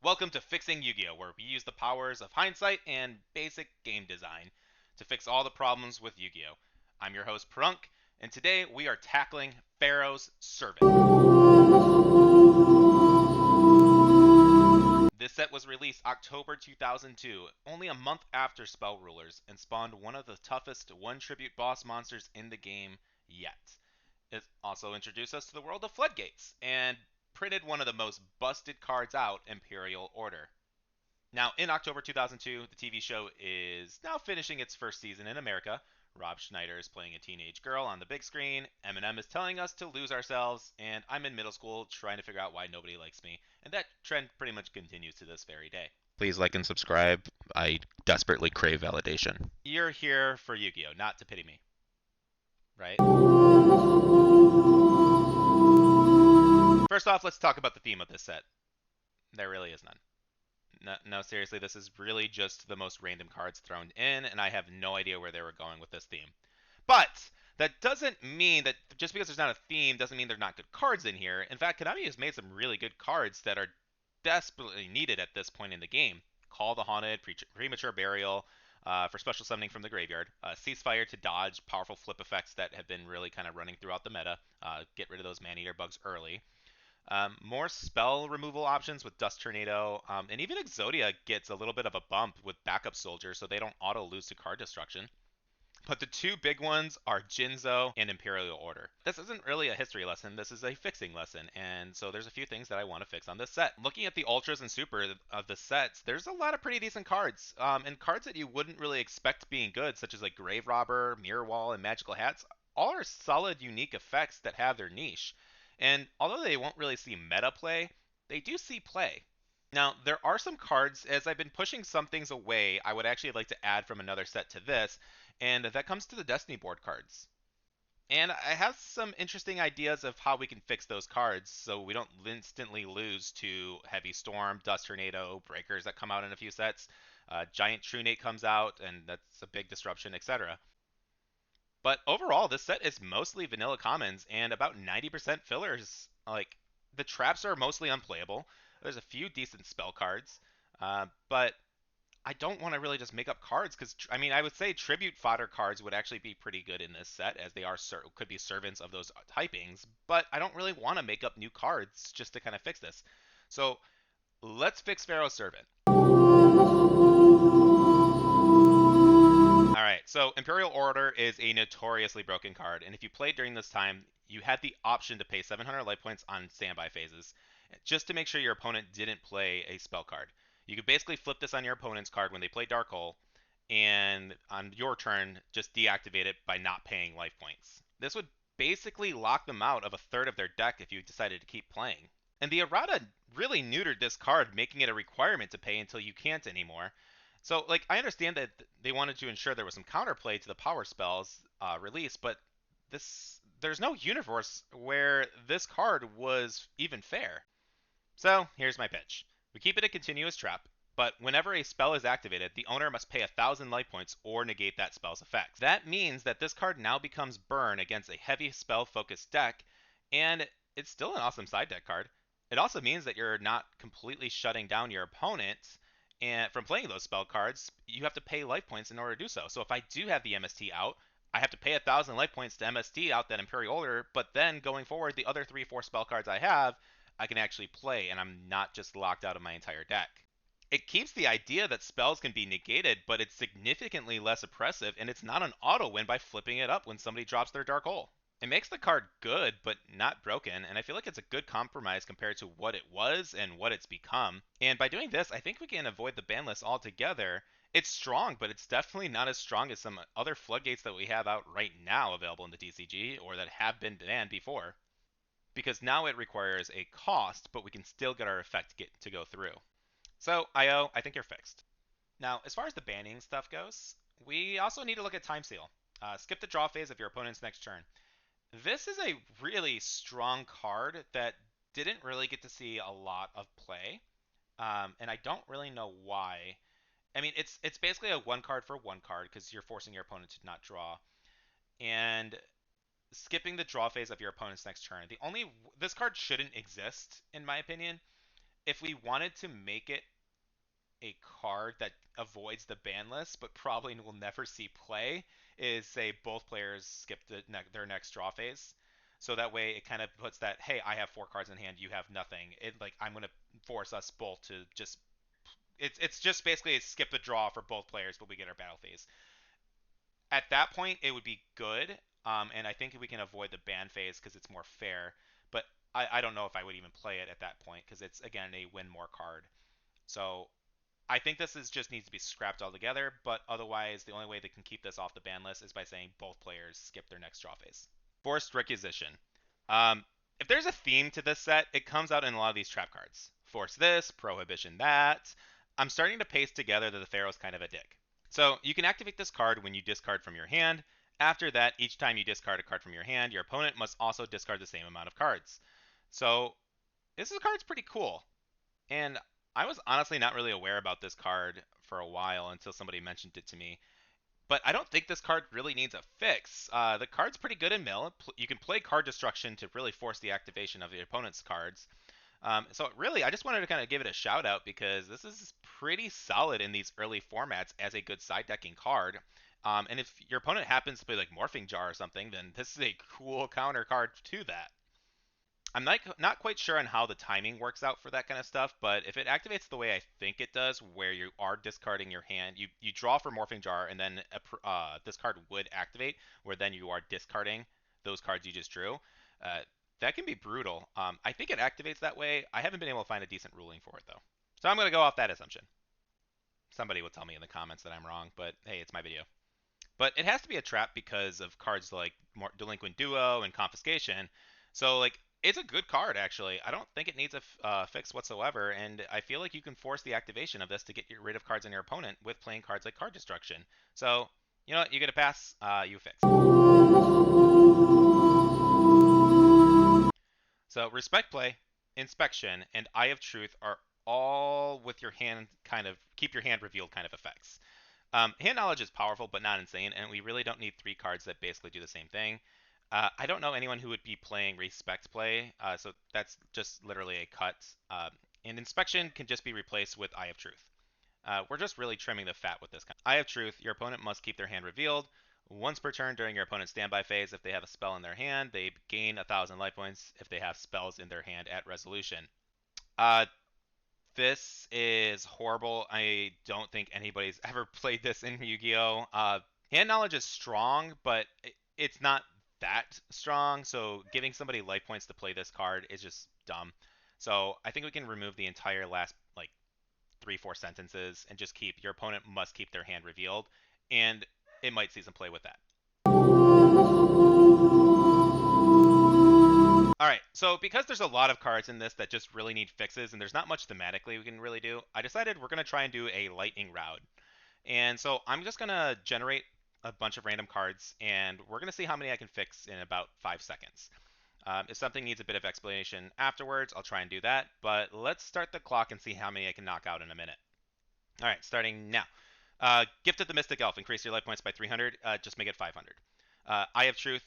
Welcome to Fixing Yu-Gi-Oh, where we use the powers of hindsight and basic game design to fix all the problems with Yu-Gi-Oh. I'm your host, Prunk, and today we are tackling Pharaoh's Servant. This set was released October 2002, only a month after Spell Rulers, and spawned one of the toughest one-tribute boss monsters in the game yet. It also introduced us to the world of Floodgates, and printed one of the most busted cards out, Imperial Order. Now, in October 2002, the TV show is now finishing its first season in America. Rob Schneider is playing a teenage girl on the big screen, Eminem is telling us to lose ourselves, and I'm in middle school trying to figure out why nobody likes me. And that trend pretty much continues to this very day. Please like and subscribe. I desperately crave validation. You're here for Yu-Gi-Oh, not to pity me. Right? First off, let's talk about the theme of this set. There really is none. No, seriously, this is really just the most random cards thrown in, and I have no idea where they were going with this theme. But that doesn't mean that just because there's not a theme doesn't mean there's not good cards in here. In fact, Konami has made some really good cards that are desperately needed at this point in the game. Call the Haunted, Premature Burial, for special summoning from the graveyard. Ceasefire to dodge powerful flip effects that have been really kind of running throughout the meta. Get rid of those Man-Eater bugs early. More spell removal options with Dust Tornado, and even Exodia gets a little bit of a bump with backup soldiers so they don't auto lose to card destruction. But the two big ones are Jinzo and Imperial Order. This isn't really a history lesson, this is a fixing lesson, and so there's a few things that I want to fix on this set. Looking at the Ultras and Super of the sets, there's a lot of pretty decent cards, and cards that you wouldn't really expect being good, such as like Grave Robber, Mirror Wall, and Magical Hats, all are solid, unique effects that have their niche. And although they won't really see meta play, they do see play. Now, there are some cards, as I've been pushing some things away, I would actually like to add from another set to this, and that comes to the Destiny board cards. And I have some interesting ideas of how we can fix those cards so we don't instantly lose to Heavy Storm, Dust Tornado, Breakers that come out in a few sets. Giant Trunate comes out, and that's a big disruption, etc. But overall, this set is mostly vanilla commons and about 90% fillers. Like, the traps are mostly unplayable. There's a few decent spell cards, but I don't want to really just make up cards because, I mean, I would say tribute fodder cards would actually be pretty good in this set as they are could be servants of those typings, but I don't really want to make up new cards just to kind of fix this. So let's fix Pharaoh's Servant. Alright, so Imperial Order is a notoriously broken card, and if you played during this time, you had the option to pay 700 life points on standby phases, just to make sure your opponent didn't play a spell card. You could basically flip this on your opponent's card when they play Dark Hole, and on your turn, just deactivate it by not paying life points. This would basically lock them out of a third of their deck if you decided to keep playing. And the errata really neutered this card, making it a requirement to pay until you can't anymore. So, like, I understand that they wanted to ensure there was some counterplay to the power spells release, but there's no universe where this card was even fair. So, here's my pitch. We keep it a continuous trap, but whenever a spell is activated, the owner must pay 1,000 life points or negate that spell's effect. That means that this card now becomes burn against a heavy spell-focused deck, and it's still an awesome side deck card. It also means that you're not completely shutting down your opponent and from playing those spell cards, you have to pay life points in order to do so. So if I do have the MST out, I have to pay 1,000 life points to MST out that Imperial Order, but then going forward, the other 3-4 spell cards I have, I can actually play, and I'm not just locked out of my entire deck. It keeps the idea that spells can be negated, but it's significantly less oppressive, and it's not an auto win by flipping it up when somebody drops their Dark Hole. It makes the card good, but not broken, and I feel like it's a good compromise compared to what it was and what it's become. And by doing this, I think we can avoid the ban list altogether. It's strong, but it's definitely not as strong as some other floodgates that we have out right now available in the DCG, or that have been banned before. Because now it requires a cost, but we can still get our effect to go through. So, IO, I think you're fixed. Now, as far as the banning stuff goes, we also need to look at Time Seal. Skip the draw phase of your opponent's next turn. This is a really strong card that didn't really get to see a lot of play, and I don't really know why. I mean, it's basically a one card for one card because you're forcing your opponent to not draw, and skipping the draw phase of your opponent's next turn. This card shouldn't exist in my opinion. if we wanted to make it a card that avoids the ban list but probably will never see play, is say both players skip their next draw phase. So that way it kind of puts that, hey, I have 4 cards in hand, you have nothing. It like I'm gonna force us both to just it's just basically a skip the draw for both players, but we get our battle phase. At that point, it would be good, and I think we can avoid the ban phase because it's more fair. But I don't know if I would even play it at that point because it's again a win more card. So I think this is just needs to be scrapped altogether, but otherwise, the only way they can keep this off the ban list is by saying both players skip their next draw phase. Forced Requisition. Um, if there's a theme to this set, it comes out in a lot of these trap cards. Force this, Prohibition that. I'm starting to paste together that the Pharaoh's kind of a dick. So you can activate this card when you discard from your hand. After that, each time you discard a card from your hand, your opponent must also discard the same amount of cards. So this card's pretty cool. And I was honestly not really aware about this card for a while until somebody mentioned it to me. But I don't think this card really needs a fix. The card's pretty good in mill. You can play card destruction to really force the activation of the opponent's cards. So really, I just wanted to kind of give it a shout out because this is pretty solid in these early formats as a good side decking card. And if your opponent happens to play like Morphing Jar or something, then this is a cool counter card to that. I'm not quite sure on how the timing works out for that kind of stuff, but if it activates the way I think it does, where you are discarding your hand, you draw for Morphing Jar, and then this card would activate, where then you are discarding those cards you just drew. Uh, that can be brutal. I think it activates that way. I haven't been able to find a decent ruling for it though, so I'm gonna go off that assumption. Somebody will tell me in the comments that I'm wrong, but hey, it's my video. But it has to be a trap because of cards like Delinquent Duo and Confiscation. So like it's a good card actually. I don't think it needs a fix whatsoever, and I feel like you can force the activation of this to get rid of cards on your opponent with playing cards like Card Destruction. So you know what, you get a pass, you fix. So Respect Play, Inspection, and Eye of Truth are all with your hand kind of keep your hand revealed kind of effects. Hand knowledge is powerful, but not insane, and we really don't need 3 cards that basically do the same thing. I don't know anyone who would be playing Respect Play, so that's just literally a cut. And Inspection can just be replaced with Eye of Truth. We're just really trimming the fat with this kind. Eye of Truth, your opponent must keep their hand revealed. Once per turn during your opponent's standby phase, if they have a spell in their hand, they gain 1,000 life points if they have spells in their hand at resolution. Uh, this is horrible. I don't think anybody's ever played this in Yu-Gi-Oh! Hand knowledge is strong, but it's not that strong. So giving somebody life points to play this card is just dumb. So I think we can remove the entire last like 3-4 sentences and just keep your opponent must keep their hand revealed, and it might see some play with that. All right, so because there's a lot of cards in this that just really need fixes, and there's not much thematically we can really do, I decided we're going to try and do a lightning round. And so I'm just going to generate a bunch of random cards, and we're going to see how many I can fix in about 5 seconds. If something needs a bit of explanation afterwards, I'll try and do that, but let's start the clock and see how many I can knock out in a minute. All right, starting now. Gift of the Mystic Elf, increase your life points by 300, just make it 500. Eye of Truth,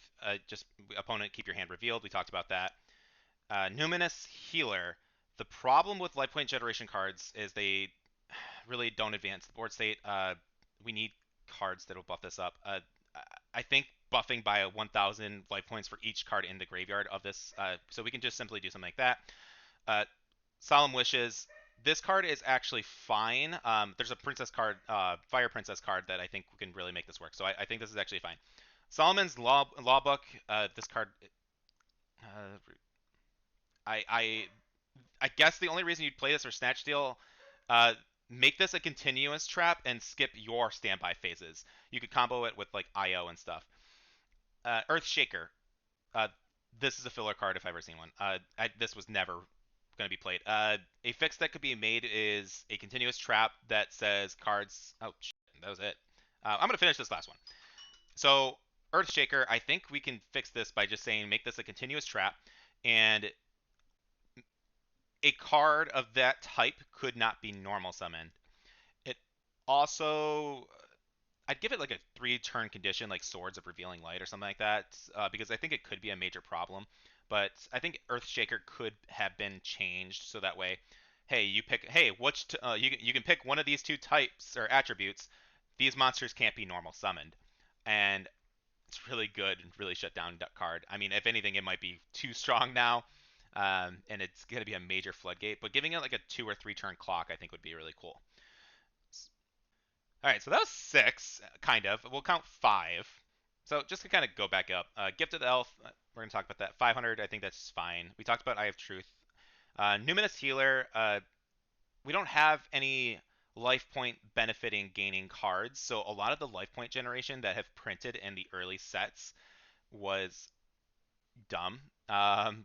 just opponent, keep your hand revealed. We talked about that. Numinous Healer. The problem with life point generation cards is they really don't advance the board state. We need cards that will buff this up. I think buffing by 1,000 life points for each card in the graveyard of this, so we can just simply do something like that. Solemn Wishes. This card is actually fine. There's a princess card, Fire Princess card that I think can really make this work. So I think this is actually fine. Solomon's Law Book. This card. Uh, I I guess the only reason you'd play this or Snatch Steal, uh, make this a continuous trap and skip your standby phases. You could combo it with like IO and stuff. Earth Shaker. Uh, this is a filler card if I've ever seen one. This was never going to be played. A fix that could be made is a continuous trap that says cards. Oh, shit, that was it. I'm going to finish this last one. So, Earthshaker, I think we can fix this by just saying make this a continuous trap, and a card of that type could not be normal summoned. It also, I'd give it like a 3-turn condition, like Swords of Revealing Light or something like that, because I think it could be a major problem. But I think Earthshaker could have been changed so that way hey, you pick, hey, you can pick one of these two types or attributes. These monsters can't be normal summoned, and it's really good and really shut down that card. I mean, if anything, it might be too strong now, and it's going to be a major floodgate. But giving it like a 2 or 3 turn clock, I think would be really cool. All right, so that was six, kind of. We'll count five. So just to kind of go back up, Gift of the Elf, we're going to talk about that. 500, I think that's fine. We talked about Eye of Truth. Numinous Healer, we don't have any life point benefiting gaining cards, so a lot of the life point generation that have printed in the early sets was dumb.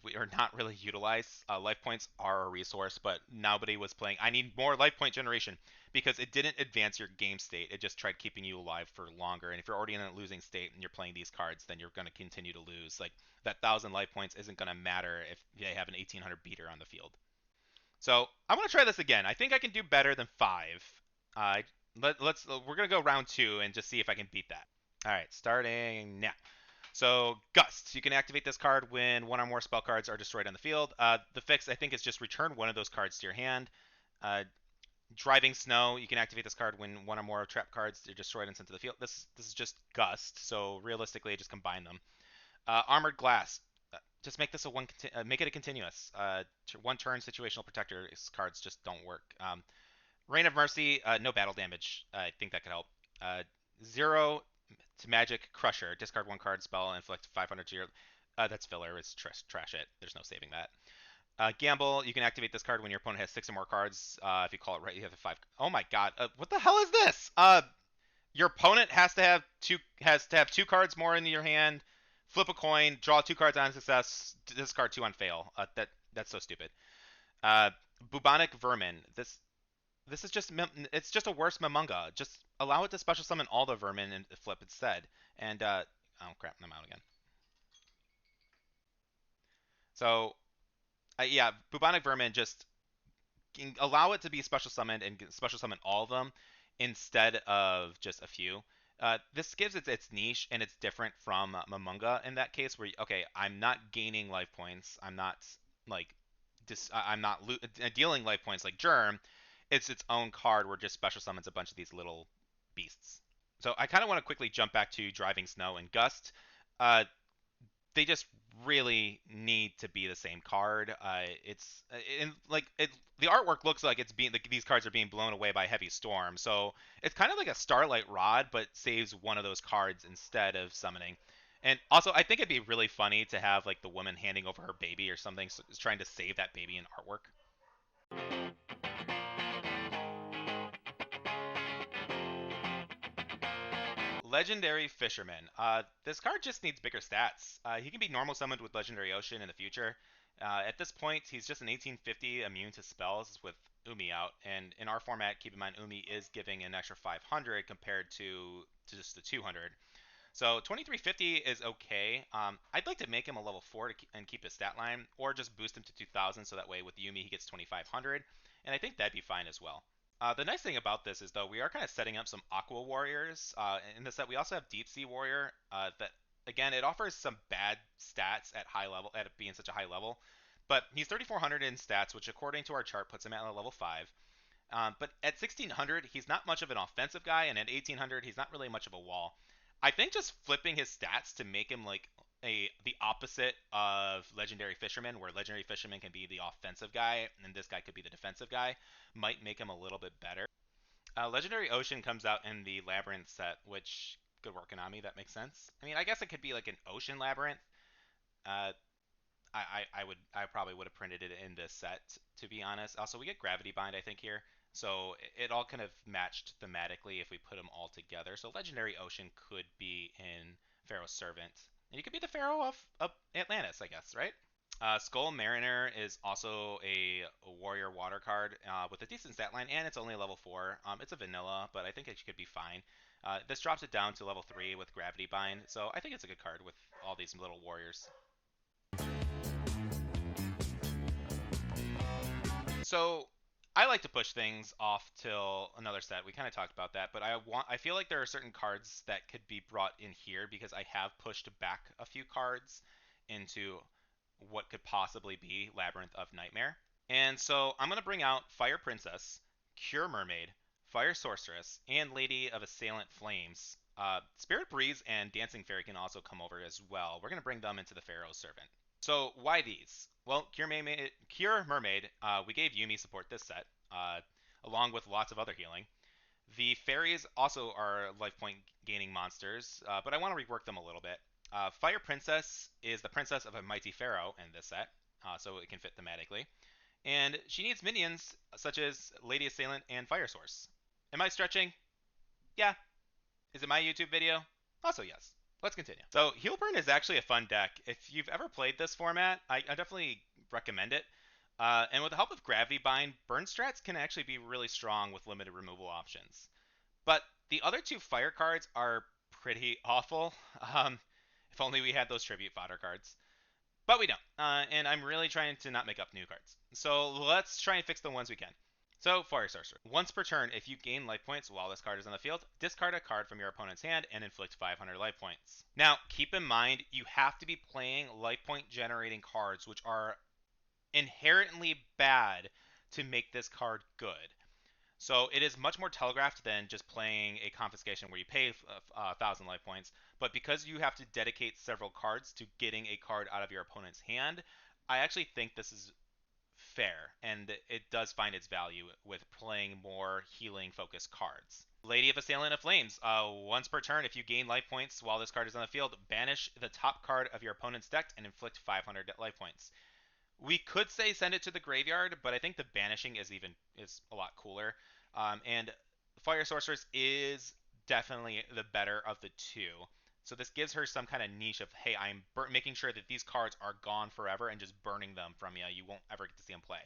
We are not really utilized. Life points are a resource, but nobody was playing. I need more life point generation because it didn't advance your game state. It just tried keeping you alive for longer. And if you're already in a losing state and you're playing these cards, then you're going to continue to lose. Like that 1,000 life points isn't going to matter if they have an 1,800 beater on the field. So I want to try this again. I think I can do better than five. Uh, let's. We're gonna go round two and just see if I can beat that. All right, starting now. So Gust, you can activate this card when one or more spell cards are destroyed on the field. The fix I think is just return one of those cards to your hand. Uh, Driving Snow, you can activate this card when one or more trap cards are destroyed and sent to the field. This is just Gust, so realistically, I just combine them. Armored Glass, just make this a make it a continuous. One turn situational protector cards just don't work. Rain of Mercy, no battle damage. I think that could help. Uh, Zero to Magic Crusher. Discard one card, spell, and inflict 500 to your. That's filler. It's trash it. There's no saving that. Gamble. You can activate this card when your opponent has 6 or more cards. If you call it right, you have a 5. Oh my god. What the hell is this? Your opponent has to have 2 cards more in your hand. Flip a coin. Draw 2 cards on success. Discard 2 on fail. That's so stupid. Uh, Bubonic Vermin. This is just it's just a worse Mamunga. Just allow it to special summon all the vermin and flip instead. And oh crap, I'm out again. So yeah, Bubonic Vermin just allow it to be special summoned and special summon all of them instead of just a few. This gives it its niche and it's different from Mamunga in that case where okay, I'm not gaining life points. I'm not like I'm not dealing life points like Germ. It's its own card where it just special summons a bunch of these little beasts. So I kind of want to quickly jump back to Driving Snow and Gust. Uh, they just really need to be the same card. It's in like it. The artwork looks like it's being like, these cards are being blown away by a heavy storm. So it's kind of like a Starlight Rod, but saves one of those cards instead of summoning. And also, I think it'd be really funny to have like the woman handing over her baby or something, so, trying to save that baby in artwork. Legendary Fisherman. This card just needs bigger stats. He can be normal summoned with Legendary Ocean in the future. At this point, he's just an 1850 immune to spells with Umi out. And in our format, keep in mind Umi is giving an extra 500 compared to just the 200. So 2350 is okay. I'd like to make him a level 4 and keep his stat line, or just boost him to 2000 so that way with Yumi he gets 2500. And I think that'd be fine as well. The nice thing about this is though we are kind of setting up some Aqua Warriors in the set. We also have Deep Sea Warrior that again it offers some bad stats at high level at being such a high level, but he's 3400 in stats, which according to our chart puts him at a level 5. But at 1600 he's not much of an offensive guy, and at 1800 he's not really much of a wall. I think just flipping his stats to make him like the opposite of Legendary Fisherman, where Legendary Fisherman can be the offensive guy and this guy could be the defensive guy, might make him a little bit better. Legendary Ocean comes out in the Labyrinth set, which could work in Ami. That makes sense. I mean, I guess it could be like an Ocean Labyrinth. Uh, I probably would have printed it in this set to be honest. Also, we get Gravity Bind I think here, so it all kind of matched thematically if we put them all together. So Legendary Ocean could be in Pharaoh's Servant, and you could be the Pharaoh of Atlantis, I guess, right? Skull Mariner is also a warrior water card with a decent stat line, and it's only level 4. It's a vanilla, but I think it could be fine. This drops it down to level 3 with Gravity Bind, so I think it's a good card with all these little warriors. So I like to push things off till another set. We kind of talked about that, but I feel like there are certain cards that could be brought in here because I have pushed back a few cards into what could possibly be Labyrinth of Nightmare. And so I'm going to bring out Fire Princess, Cure Mermaid, Fire Sorceress, and Lady of Assailant Flames. Spirit Breeze and Dancing Fairy can also come over as well. We're going to bring them into the Pharaoh's Servant. So why these? Well, Cure Mermaid, we gave Yumi support this set, along with lots of other healing. The fairies also are life point gaining monsters, but I want to rework them a little bit. Fire Princess is the princess of a mighty pharaoh in this set, so it can fit thematically. And she needs minions such as Lady Assailant and Fire Source. Am I stretching? Yeah. Is it my YouTube video? Also, yes. Let's continue. So, Healburn is actually a fun deck. If you've ever played this format, I definitely recommend it. And with the help of Gravity Bind, burn strats can actually be really strong with limited removal options. But the other two fire cards are pretty awful. If only we had those tribute fodder cards. But we don't. And I'm really trying to not make up new cards. So let's try and fix the ones we can. So, Fire Sorcerer. Once per turn, if you gain life points while this card is on the field, discard a card from your opponent's hand and inflict 500 life points. Now, keep in mind, you have to be playing life point generating cards, which are inherently bad to make this card good. So it is much more telegraphed than just playing a confiscation where you pay 1,000 life points. But because you have to dedicate several cards to getting a card out of your opponent's hand, I actually think this is fair, and it does find its value with playing more healing focused cards. Lady of Assailant of Flames. Once per turn, if you gain life points while this card is on the field, banish the top card of your opponent's deck and inflict 500 life points. We could say send it to the graveyard, but I think the banishing is a lot cooler. And Fire Sorceress is definitely the better of the two. So this gives her some kind of niche of, hey, I'm making sure that these cards are gone forever and just burning them from you. You won't ever get to see them play.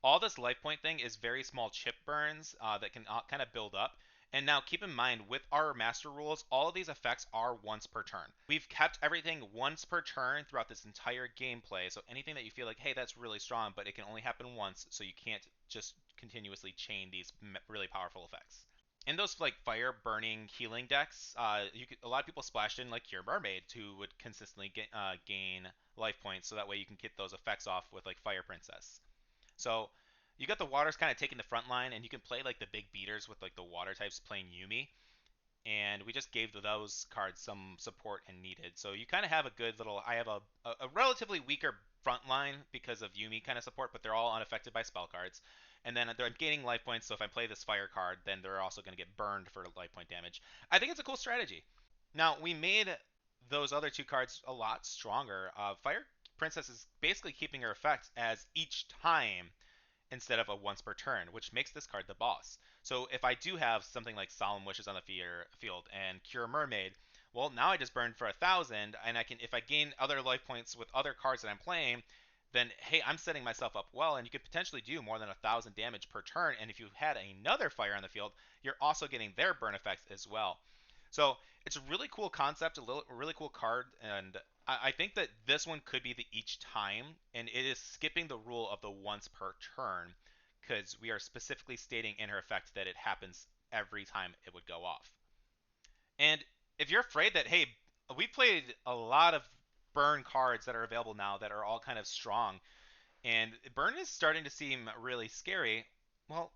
All this life point thing is very small chip burns that can kind of build up. And now keep in mind, with our master rules, all of these effects are once per turn. We've kept everything once per turn throughout this entire gameplay, so anything that you feel like, hey, that's really strong, but it can only happen once, so you can't just continuously chain these really powerful effects. In those like fire burning healing decks, a lot of people splashed in like Cure Mermaid, who would consistently gain life points, so that way you can get those effects off with like Fire Princess. So you got the waters kind of taking the front line, and you can play like the big beaters with like the water types playing Yumi. And we just gave those cards some support and needed. So you kind of have a good little. I have a relatively weaker front line because of Yumi kind of support, but they're all unaffected by spell cards. And then they're gaining life points, so if I play this fire card, then they're also going to get burned for life point damage. I think it's a cool strategy. Now, we made those other two cards a lot stronger. Fire Princess is basically keeping her effect as each time instead of a once per turn, which makes this card the boss. So if I do have something like Solemn Wishes on the field and Cure Mermaid, well, now I just burned for 1,000, and I can, if I gain other life points with other cards that I'm playing, then hey, I'm setting myself up well, and you could potentially do more than 1,000 damage per turn. And if you had another fire on the field, you're also getting their burn effects as well. So it's a really cool concept, a really cool card, and I think that this one could be the each time, and it is skipping the rule of the once per turn, because we are specifically stating in her effect that it happens every time it would go off. And if you're afraid that, hey, we played a lot of burn cards that are available now that are all kind of strong, and burn is starting to seem really scary, well,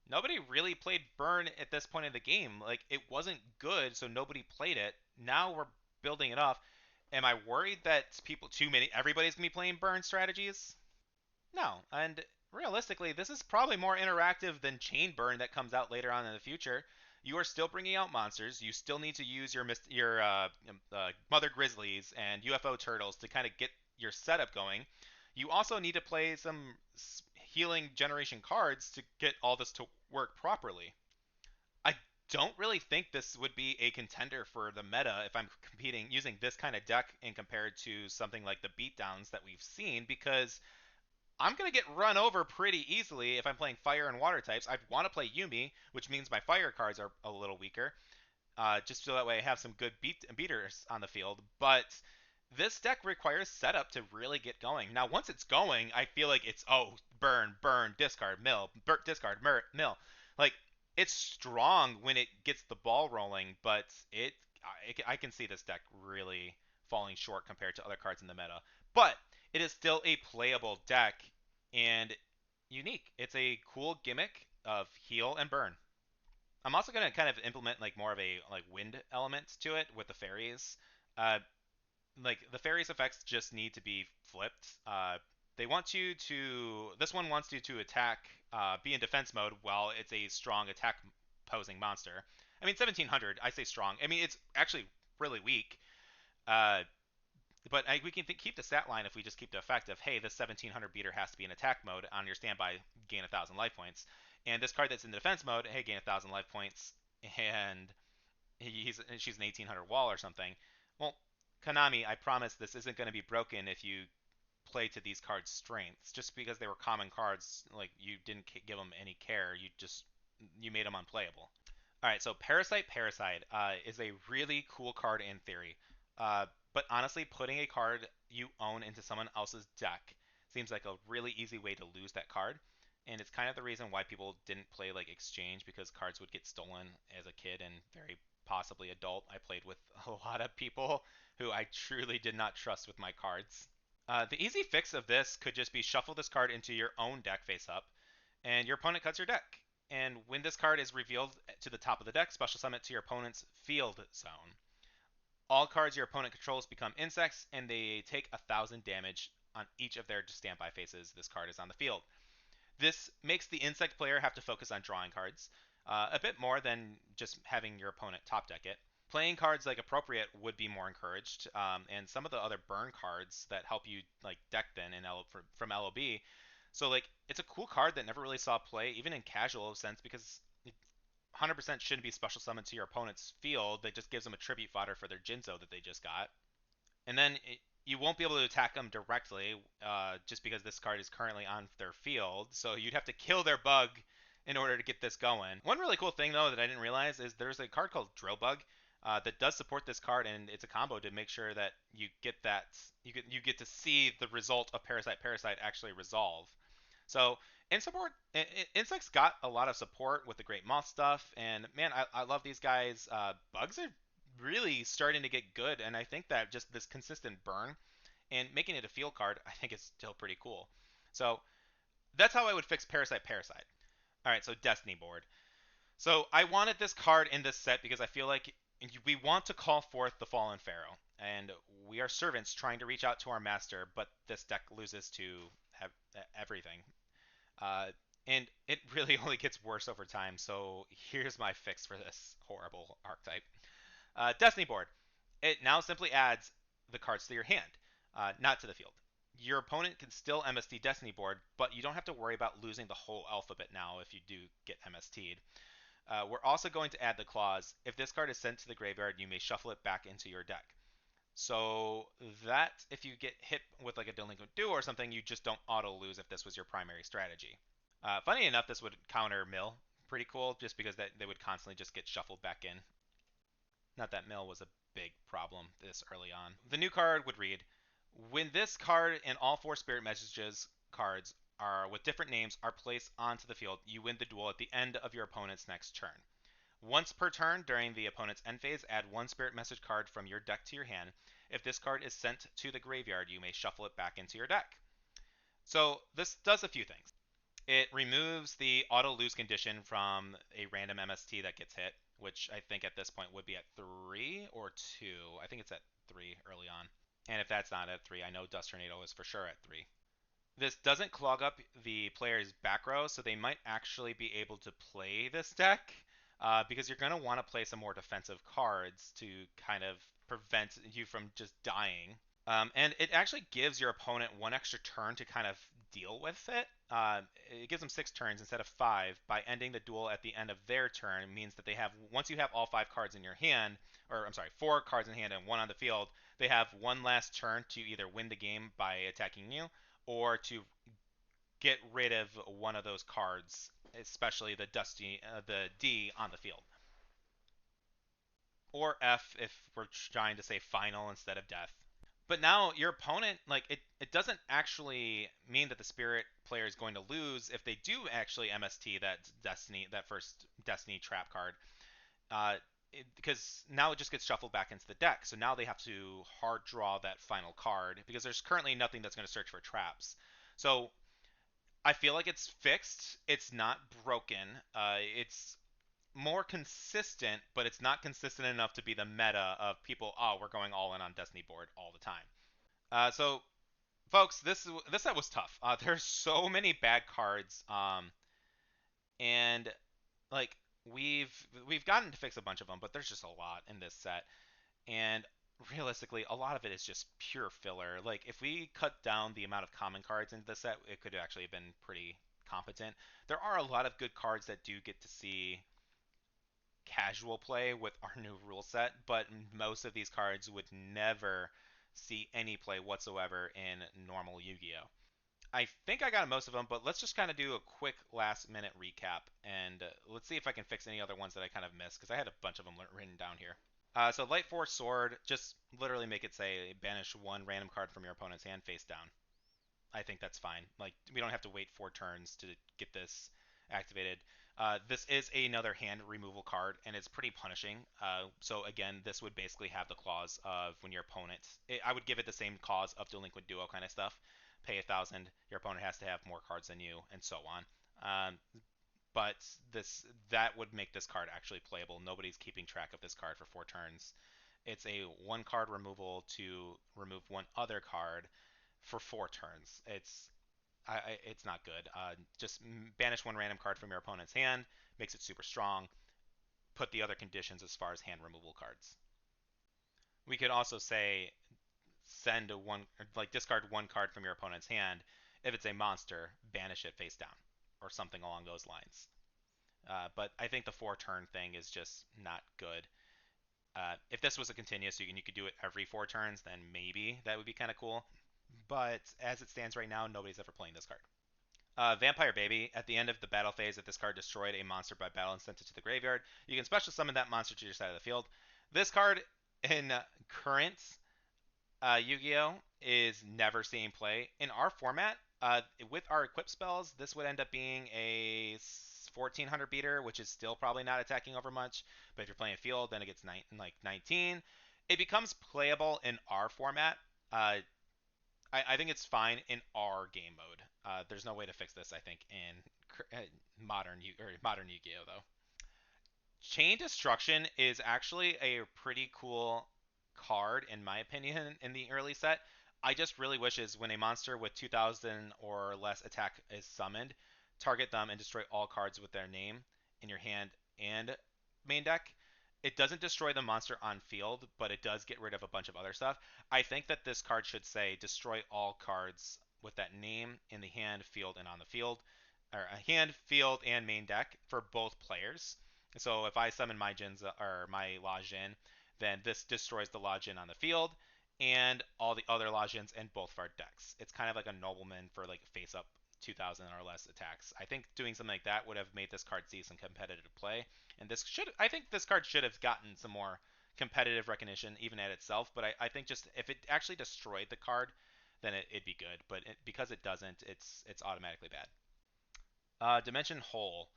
nobody really played burn at this point in the game. Like, it wasn't good, so nobody played it. Now we're building it up. Am I worried that everybody's gonna be playing burn strategies? No. And realistically, this is probably more interactive than chain burn that comes out later on in the future. You are still bringing out monsters. You still need to use your mother grizzlies and UFO turtles to kind of get your setup going. You also need to play some healing generation cards to get all this to work properly. I don't really think this would be a contender for the meta if I'm competing using this kind of deck and compared to something like the beatdowns that we've seen, because I'm going to get run over pretty easily if I'm playing fire and water types. I want to play Yumi, which means my fire cards are a little weaker, just so that way I have some good beaters on the field. But this deck requires setup to really get going. Now, once it's going, I feel like it's, oh, burn, burn, discard, mill, discard, mill. Like, it's strong when it gets the ball rolling, but I can see this deck really falling short compared to other cards in the meta. But it is still a playable deck, and unique. It's a cool gimmick of heal and burn. I'm also gonna kind of implement like more of a like wind element to it with the fairies. Uh, like the fairies effects just need to be flipped. They want you to. This one wants you to attack, be in defense mode while it's a strong attack posing monster. I mean, 1700. I say strong. I mean, it's actually really weak. Uh, but we can keep the stat line if we just keep the effect of, hey, this 1700 beater has to be in attack mode on your standby, gain 1,000 life points. And this card that's in defense mode, hey, gain 1,000 life points, and she's an 1800 wall or something. Well, Konami, I promise this isn't going to be broken if you play to these cards' strengths. Just because they were common cards, like you didn't give them any care, you made them unplayable. All right, so Parasite is a really cool card in theory. But honestly, putting a card you own into someone else's deck seems like a really easy way to lose that card. And it's kind of the reason why people didn't play like Exchange because cards would get stolen as a kid and very possibly adult. I played with a lot of people who I truly did not trust with my cards. The easy fix of this could just be shuffle this card into your own deck face up, and your opponent cuts your deck. And when this card is revealed to the top of the deck, special summon it to your opponent's field zone. All cards your opponent controls become insects, and they take 1,000 damage on each of their standby phases this card is on the field. This makes the insect player have to focus on drawing cards a bit more than just having your opponent top deck it. Playing cards like appropriate would be more encouraged, and some of the other burn cards that help you like deck then from LOB. So like it's a cool card that never really saw play, even in casual sense, because it 100% shouldn't be special summoned to your opponent's field. That just gives them a tribute fodder for their Jinzo that they just got. And then you won't be able to attack them directly just because this card is currently on their field. So you'd have to kill their bug in order to get this going. One really cool thing though that I didn't realize is there's a card called Drill Bug that does support this card, and it's a combo to make sure that you get to see the result of Parasite actually resolve. So in support, Insect's got a lot of support with the Great Moth stuff, and man, I love these guys. Bugs are really starting to get good, and I think that just this consistent burn and making it a field card, I think is still pretty cool. So that's how I would fix Parasite. All right, so Destiny board. So I wanted this card in this set because I feel like we want to call forth the fallen Pharaoh, and we are servants trying to reach out to our master, but this deck loses to everything. Uh, and it really only gets worse over time. So here's my fix for this horrible archetype. Destiny board. It now simply adds the cards to your hand, not to the field. Your opponent can still MST Destiny board, but you don't have to worry about losing the whole alphabet now if you do get MST'd. We're also going to add the clause, if this card is sent to the graveyard, you may shuffle it back into your deck. So that if you get hit with like a Delinquent Duo or something, you just don't auto lose if this was your primary strategy. Funny enough, this would counter Mill pretty cool, just because they would constantly just get shuffled back in. Not that Mill was a big problem this early on. The new card would read, when this card and all four Spirit Messages cards are with different names are placed onto the field, you win the duel at the end of your opponent's next turn. Once per turn during the opponent's end phase, add one Spirit Message card from your deck to your hand. If this card is sent to the graveyard, you may shuffle it back into your deck. So this does a few things. It removes the auto lose condition from a random MST that gets hit, which I think at this point would be at 3 or 2. I think it's at 3 early on. And if that's not at 3, I know Dust Tornado is for sure at 3. This doesn't clog up the player's back row, so they might actually be able to play this deck because you're going to want to play some more defensive cards to kind of prevent you from just dying. And it actually gives your opponent one extra turn to kind of deal with it. It gives them 6 turns instead of 5. By ending the duel at the end of their turn, it means that they have, once you have all 5 cards in your hand, or I'm sorry, 4 cards in hand and 1 on the field, they have one last turn to either win the game by attacking you or to get rid of one of those cards, especially the D on the field, or F if we're trying to say final instead of death. But now your opponent, like it doesn't actually mean that the spirit player is going to lose if they do actually MST that first Destiny trap card, because now it just gets shuffled back into the deck. So now they have to hard draw that final card because there's currently nothing that's going to search for traps. So I feel like it's fixed. It's not broken. It's more consistent, but it's not consistent enough to be the meta of people. Oh, we're going all in on Destiny board all the time. So, folks, this set was tough. There's so many bad cards, and like we've gotten to fix a bunch of them, but there's just a lot in this set, and realistically, a lot of it is just pure filler. Like if we cut down the amount of common cards into this set, it could actually have been pretty competent. There are a lot of good cards that do get to see casual play with our new rule set, but most of these cards would never see any play whatsoever in normal Yu-Gi-Oh! I think I got most of them, but let's just kind of do a quick last minute recap and let's see if I can fix any other ones that I kind of missed because I had a bunch of them written down here. So Light Force Sword, just literally make it say banish one random card from your opponent's hand face down. I think that's fine. Like we don't have to wait 4 turns to get this activated. This is another hand removal card, and it's pretty punishing. So again, this would basically have the clause of when your opponent. I would give it the same cause of delinquent duo kind of stuff. Pay 1,000. Your opponent has to have more cards than you, and so on. But this that would make this card actually playable. Nobody's keeping track of this card for 4 turns. It's a one card removal to remove one other card for 4 turns. It's not good. Just banish one random card from your opponent's hand, makes it super strong. Put the other conditions as far as hand removal cards. We could also say send a one like discard one card from your opponent's hand. If it's a monster, banish it face down, or something along those lines. But I think the 4 turn thing is just not good. If this was a continuous, you could do it every 4 turns, then maybe that would be kind of cool. But as it stands right now, nobody's ever playing this card. Vampire Baby. At the end of the battle phase, if this card destroyed a monster by battle and sent it to the graveyard, you can special summon that monster to your side of the field. This card in current Yu-Gi-Oh is never seeing play in our format. With our equip spells, this would end up being a 1400 beater, which is still probably not attacking over much. But if you're playing a field, then it gets like 19. It becomes playable in our format. I think it's fine in our game mode. There's no way to fix this, I think, in modern Yu-Gi-Oh though. Chain Destruction is actually a pretty cool card in my opinion in the early set. I just really wish is when a monster with 2000 or less attack is summoned, target them and destroy all cards with their name in your hand and main deck. It doesn't destroy the monster on field, but it does get rid of a bunch of other stuff. I think that this card should say destroy all cards with that name in the hand, field, and on the field, or a hand, field, and main deck for both players. So if I summon my Jins or my Lajin, then this destroys the Lajin on the field and all the other Lajins in both of our decks. It's kind of like a nobleman for like face up 2000 or less attacks. I think doing something like that would have made this card see some competitive play, and I think this card should have gotten some more competitive recognition even at itself. But I think just if it actually destroyed the card, then it'd be good. But because it doesn't, it's automatically bad. Dimension Hole.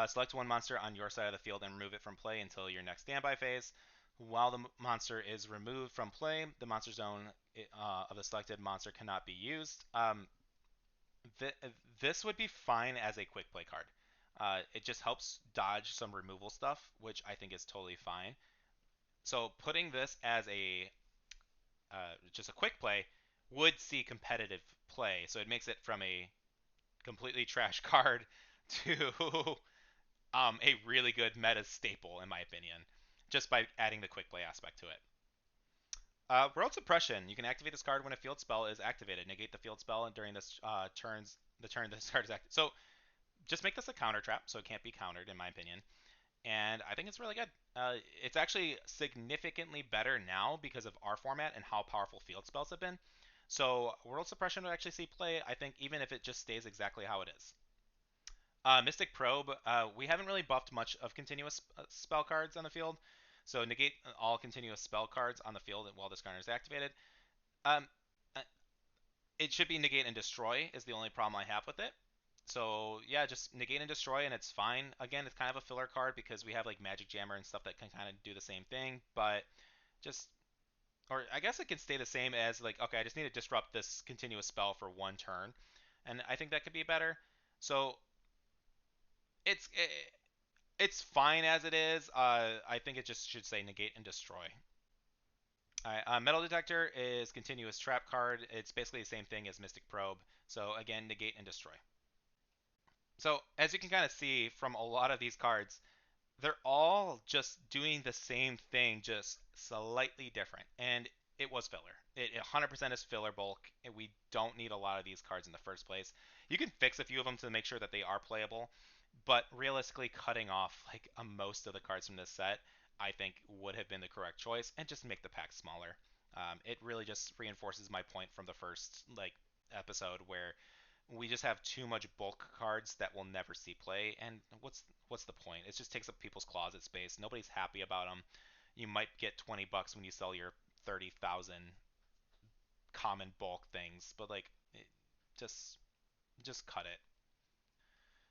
Select one monster on your side of the field and remove it from play until your next standby phase. While the monster is removed from play, the monster zone of the selected monster cannot be used. Th- this would be fine as a quick play card. It just helps dodge some removal stuff, which I think is totally fine. So putting this as a just a quick play would see competitive play. So it makes it from a completely trash card to a really good meta staple, in my opinion, just by adding the quick play aspect to it. World Suppression. You can activate this card when a field spell is activated. Negate the field spell during this the turn this card is active. So just make this a counter trap, so it can't be countered, in my opinion. And I think it's really good. It's actually significantly better now because of our format and how powerful field spells have been. So World Suppression would actually see play, I think, even if it just stays exactly how it is. Mystic Probe, we haven't really buffed much of continuous spell cards on the field. So negate all continuous spell cards on the field while this card is activated. Um, uh, it should be negate and destroy is the only problem I have with it. So yeah, just negate and destroy and it's fine. Again, it's kind of a filler card because we have like Magic Jammer and stuff that can kind of do the same thing, but just or I guess it can stay the same as like okay, I just need to disrupt this continuous spell for 1 turn, and I think that could be better. So it's it's fine as it is. I think it just should say negate and destroy. Alright, Metal Detector is continuous trap card. It's basically the same thing as Mystic Probe. So again, negate and destroy. So as you can kind of see from a lot of these cards, they're all just doing the same thing, just slightly different. And it was filler. It 100% is filler bulk, and we don't need a lot of these cards in the first place. You can fix a few of them to make sure that they are playable, but realistically, cutting off like most of the cards from this set, I think would have been the correct choice, and just make the pack smaller. It really just reinforces my point from the first like episode where we just have too much bulk cards that will never see play. And what's the point? It just takes up people's closet space. Nobody's happy about them. You might get $20 when you sell your 30,000 common bulk things, but like, just just cut it.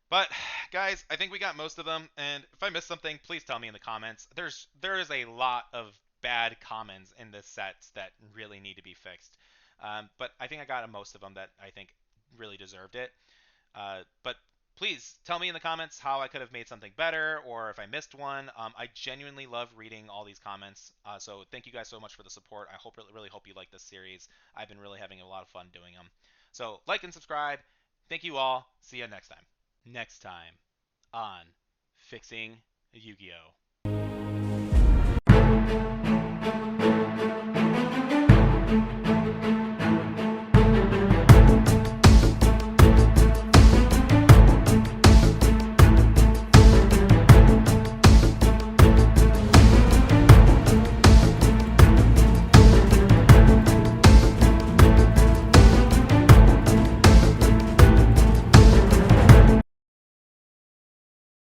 But guys, I think we got most of them. And if I missed something, please tell me in the comments. There is a lot of bad commons in this set that really need to be fixed. But I think I got most of them that I think really deserved it. But please tell me in the comments how I could have made something better or if I missed one. I genuinely love reading all these comments. So thank you guys so much for the support. I hope really hope you like this series. I've been really having a lot of fun doing them. So like and subscribe. Thank you all. See you next time. Next time on Fixing Yu-Gi-Oh!